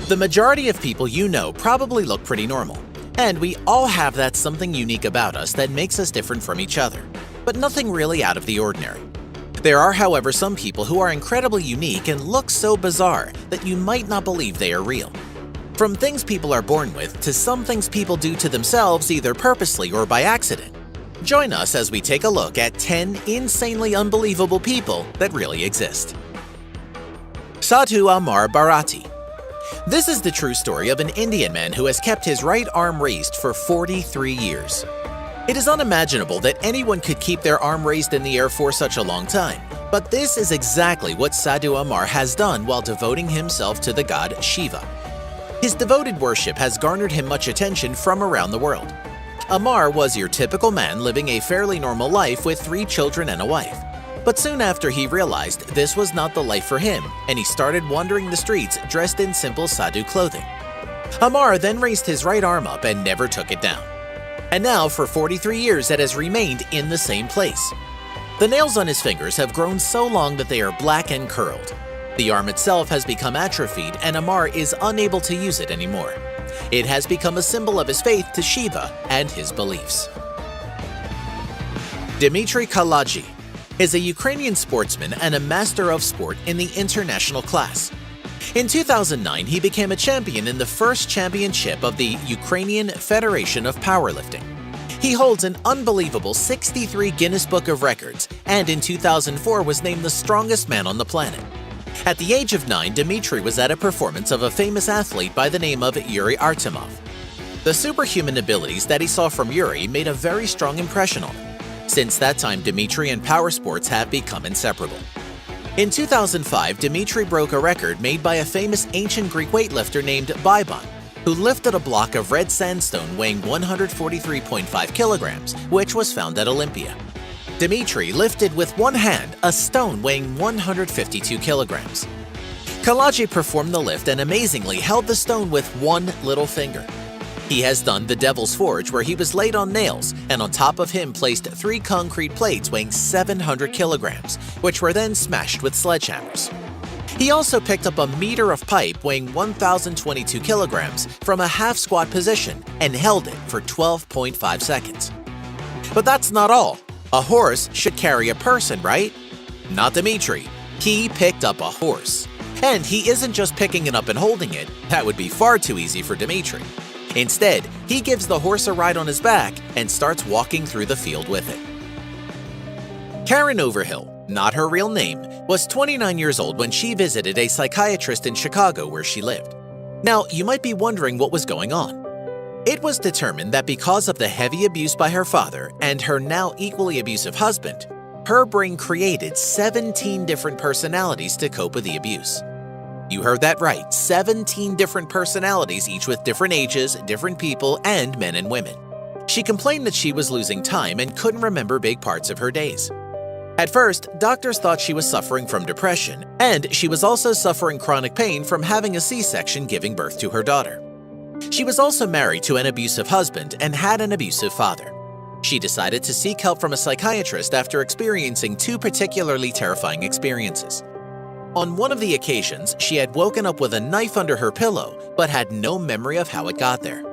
The majority of people you know probably look pretty normal, and we all have that something unique about us that makes us different from each other, but nothing really out of the ordinary. There are, however, some people who are incredibly unique and look so bizarre that you might not believe they are real. From things people are born with to some things people do to themselves either purposely or by accident. Join us as we take a look at 10 insanely unbelievable people that really exist. Sadhu Amar Bharati. This is the true story of an Indian man who has kept his right arm raised for 43 years. It is unimaginable that anyone could keep their arm raised in the air for such a long time, but this is exactly what Sadhu Amar has done while devoting himself to the god Shiva. His devoted worship has garnered him much attention from around the world. Amar was your typical man living a fairly normal life with 3 children and a wife. But soon after he realized this was not the life for him, and he started wandering the streets dressed in simple sadhu clothing. Amar then raised his right arm up and never took it down. And now for 43 years it has remained in the same place. The nails on his fingers have grown so long that they are black and curled. The arm itself has become atrophied and Amar is unable to use it anymore. It has become a symbol of his faith to Shiva and his beliefs. Dmitry Kalaji is a Ukrainian sportsman and a master of sport in the international class. In 2009, he became a champion in the first championship of the Ukrainian Federation of Powerlifting. He holds an unbelievable 63 Guinness Book of Records, and in 2004 was named the strongest man on the planet. At the age of 9, Dmitry was at a performance of a famous athlete by the name of Yuri Artemov. The superhuman abilities that he saw from Yuri made a very strong impression on him. Since that time, Dmitry and power sports have become inseparable. In 2005, Dmitry broke a record made by a famous ancient Greek weightlifter named Bybon, who lifted a block of red sandstone weighing 143.5 kilograms, which was found at Olympia. Dmitry lifted with one hand a stone weighing 152 kilograms. Kalaji performed the lift and amazingly held the stone with one little finger. He has done the Devil's Forge, where he was laid on nails, and on top of him placed 3 concrete plates weighing 700 kilograms, which were then smashed with sledgehammers. He also picked up a meter of pipe weighing 1,022 kilograms from a half-squat position and held it for 12.5 seconds. But that's not all. A horse should carry a person, right? Not Dmitry. He picked up a horse. And he isn't just picking it up and holding it. That would be far too easy for Dmitry. Instead, he gives the horse a ride on his back and starts walking through the field with it. Karen Overhill, not her real name, was 29 years old when she visited a psychiatrist in Chicago where she lived. Now, you might be wondering what was going on. It was determined that because of the heavy abuse by her father and her now equally abusive husband, her brain created 17 different personalities to cope with the abuse. You heard that right, 17 different personalities, each with different ages, different people, and men and women. She complained that she was losing time and couldn't remember big parts of her days. At first, doctors thought she was suffering from depression, and she was also suffering chronic pain from having a C-section giving birth to her daughter. She was also married to an abusive husband and had an abusive father. She decided to seek help from a psychiatrist after experiencing 2 particularly terrifying experiences. On one of the occasions, she had woken up with a knife under her pillow, but had no memory of how it got there.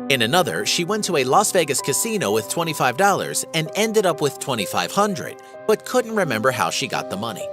In another, she went to a Las Vegas casino with $25 and ended up with $2,500, but couldn't remember how she got the money.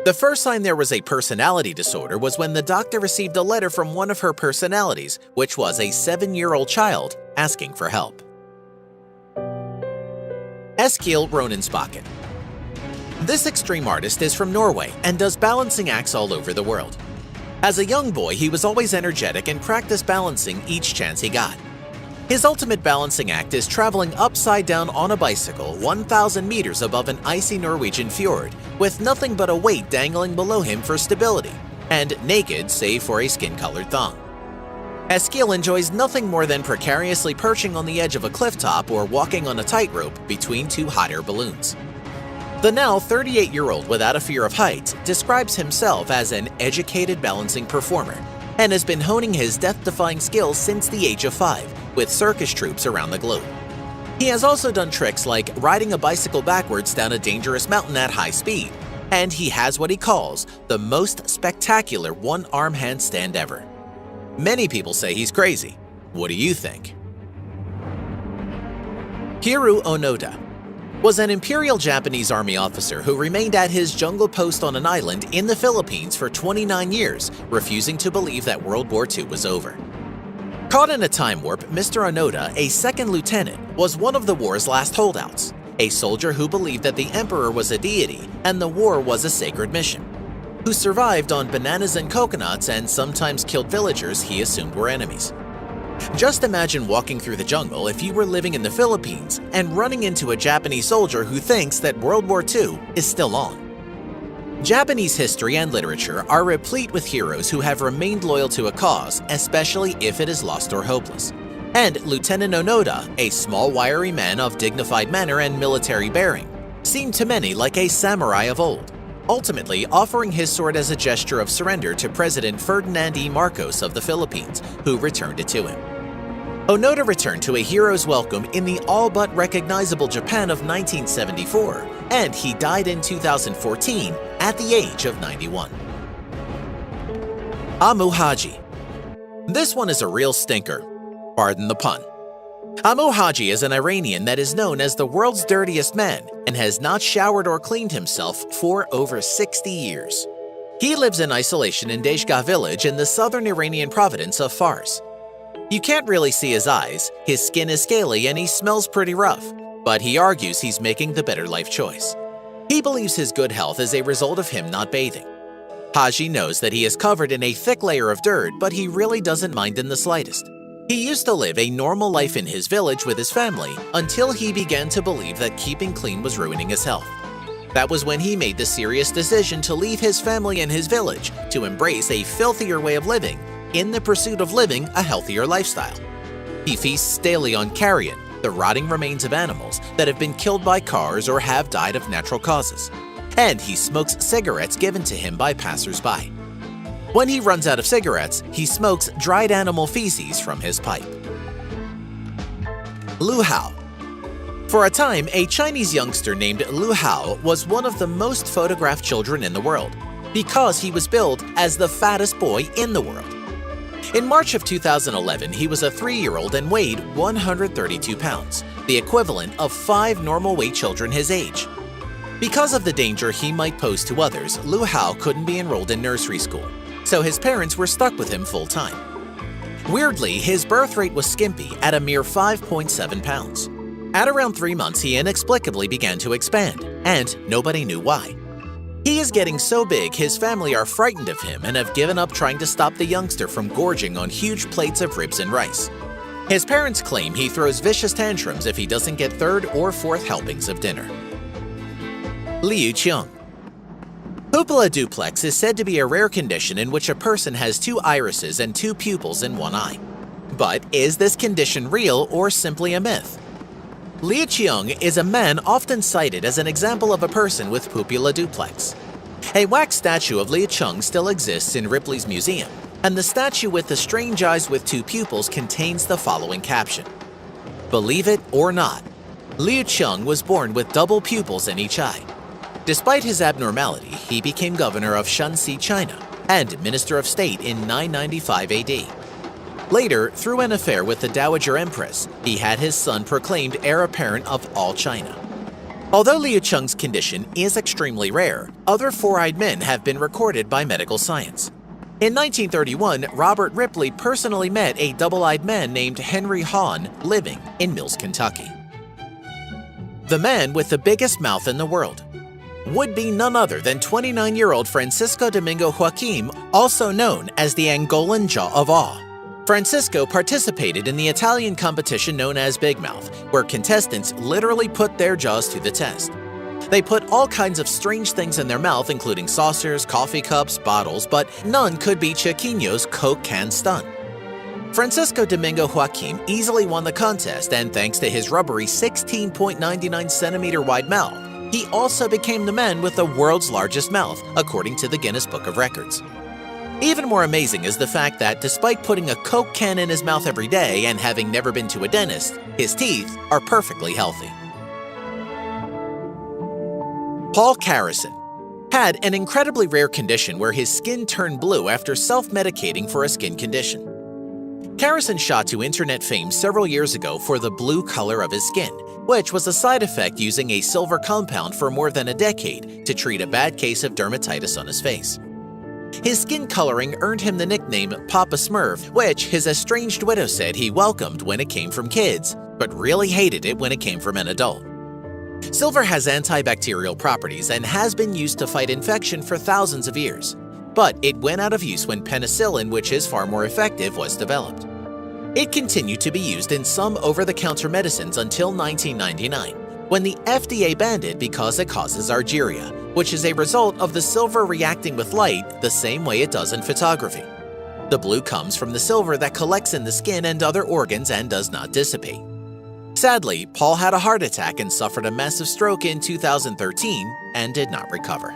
The first sign there was a personality disorder was when the doctor received a letter from one of her personalities, which was a 7-year-old child asking for help. Eskil Ronensbakken. This extreme artist is from Norway and does balancing acts all over the world. As a young boy, he was always energetic and practiced balancing each chance he got. His ultimate balancing act is traveling upside down on a bicycle 1,000 meters above an icy Norwegian fjord with nothing but a weight dangling below him for stability, and naked save for a skin-colored thong. Eskil enjoys nothing more than precariously perching on the edge of a cliff top or walking on a tightrope between 2 hot air balloons. The now 38-year-old without a fear of heights describes himself as an educated balancing performer and has been honing his death-defying skills since the age of 5 with circus troupes around the globe. He has also done tricks like riding a bicycle backwards down a dangerous mountain at high speed and he has what he calls the most spectacular one-arm handstand ever. Many people say he's crazy. What do you think? Hiroo Onoda was an Imperial Japanese Army officer who remained at his jungle post on an island in the Philippines for 29 years, refusing to believe that World War II was over. Caught in a time warp, Mr. Onoda, a second lieutenant, was one of the war's last holdouts, a soldier who believed that the Emperor was a deity and the war was a sacred mission, who survived on bananas and coconuts and sometimes killed villagers he assumed were enemies. Just imagine walking through the jungle if you were living in the Philippines and running into a Japanese soldier who thinks that World War II is still on. Japanese history and literature are replete with heroes who have remained loyal to a cause, especially if it is lost or hopeless. And Lieutenant Onoda, a small wiry man of dignified manner and military bearing, seemed to many like a samurai of old, ultimately offering his sword as a gesture of surrender to President Ferdinand E. Marcos of the Philippines, who returned it to him. Onoda returned to a hero's welcome in the all-but recognizable Japan of 1974, and he died in 2014 at the age of 91. Amu Haji. This one is a real stinker. Pardon the pun. Amu Haji is an Iranian that is known as the world's dirtiest man and has not showered or cleaned himself for over 60 years. He lives in isolation in Deshgah village in the southern Iranian province of Fars. You can't really see his eyes, his skin is scaly and he smells pretty rough, but he argues he's making the better life choice. He believes his good health is a result of him not bathing. Haji knows that he is covered in a thick layer of dirt, but he really doesn't mind in the slightest. He used to live a normal life in his village with his family until he began to believe that keeping clean was ruining his health. That was when he made the serious decision to leave his family and his village to embrace a filthier way of living in the pursuit of living a healthier lifestyle. He feasts daily on carrion, the rotting remains of animals that have been killed by cars or have died of natural causes, and he smokes cigarettes given to him by passers-by. When he runs out of cigarettes, he smokes dried animal feces from his pipe. Lu Hao. For a time, a Chinese youngster named Lu Hao was one of the most photographed children in the world because he was billed as the fattest boy in the world. In March of 2011, he was a 3-year-old and weighed 132 pounds, the equivalent of 5 normal weight children his age. Because of the danger he might pose to others, Lu Hao couldn't be enrolled in nursery school, so his parents were stuck with him full-time. Weirdly, his birth rate was skimpy at a mere 5.7 pounds. At around 3 months, he inexplicably began to expand, and nobody knew why. He is getting so big, his family are frightened of him and have given up trying to stop the youngster from gorging on huge plates of ribs and rice. His parents claim he throws vicious tantrums if he doesn't get 3rd or 4th helpings of dinner. Liu Qiang. Pupilla duplex is said to be a rare condition in which a person has 2 irises and 2 pupils in one eye. But is this condition real or simply a myth? Liu Qiang is a man often cited as an example of a person with pupilla duplex. A wax statue of Liu Qiang still exists in Ripley's Museum, and the statue with the strange eyes with 2 pupils contains the following caption: "Believe it or not, Liu Qiang was born with double pupils in each eye." Despite his abnormality, he became governor of Shanxi, China, and Minister of State in 995 AD. Later, through an affair with the Dowager Empress, he had his son proclaimed heir apparent of all China. Although Liu Qiang's condition is extremely rare, other 4-eyed men have been recorded by medical science. In 1931, Robert Ripley personally met a double-eyed man named Henry Hahn living in Mills, Kentucky. The man with the biggest mouth in the world would be none other than 29-year-old Francisco Domingo Joaquim, also known as the Angolan Jaw of Awe. Francisco participated in the Italian competition known as Big Mouth, where contestants literally put their jaws to the test. They put all kinds of strange things in their mouth, including saucers, coffee cups, bottles, but none could beat Chiquinho's Coke can stunt. Francisco Domingo Joaquim easily won the contest, and thanks to his rubbery 16.99 centimeter wide mouth, he also became the man with the world's largest mouth, according to the Guinness Book of Records. Even more amazing is the fact that despite putting a Coke can in his mouth every day and having never been to a dentist, his teeth are perfectly healthy. Paul Carrison. had an incredibly rare condition where his skin turned blue after self-medicating for a skin condition. Carrison shot to internet fame several years ago for the blue color of his skin, which was a side effect using a silver compound for more than a decade to treat a bad case of dermatitis on his face. His skin coloring earned him the nickname Papa Smurf, which his estranged widow said he welcomed when it came from kids, but really hated it when it came from an adult. Silver has antibacterial properties and has been used to fight infection for thousands of years, but it went out of use when penicillin, which is far more effective, was developed. It continued to be used in some over-the-counter medicines until 1999, when the FDA banned it because it causes argyria, which is a result of the silver reacting with light the same way it does in photography. The blue comes from the silver that collects in the skin and other organs and does not dissipate. Sadly, Paul had a heart attack and suffered a massive stroke in 2013 and did not recover.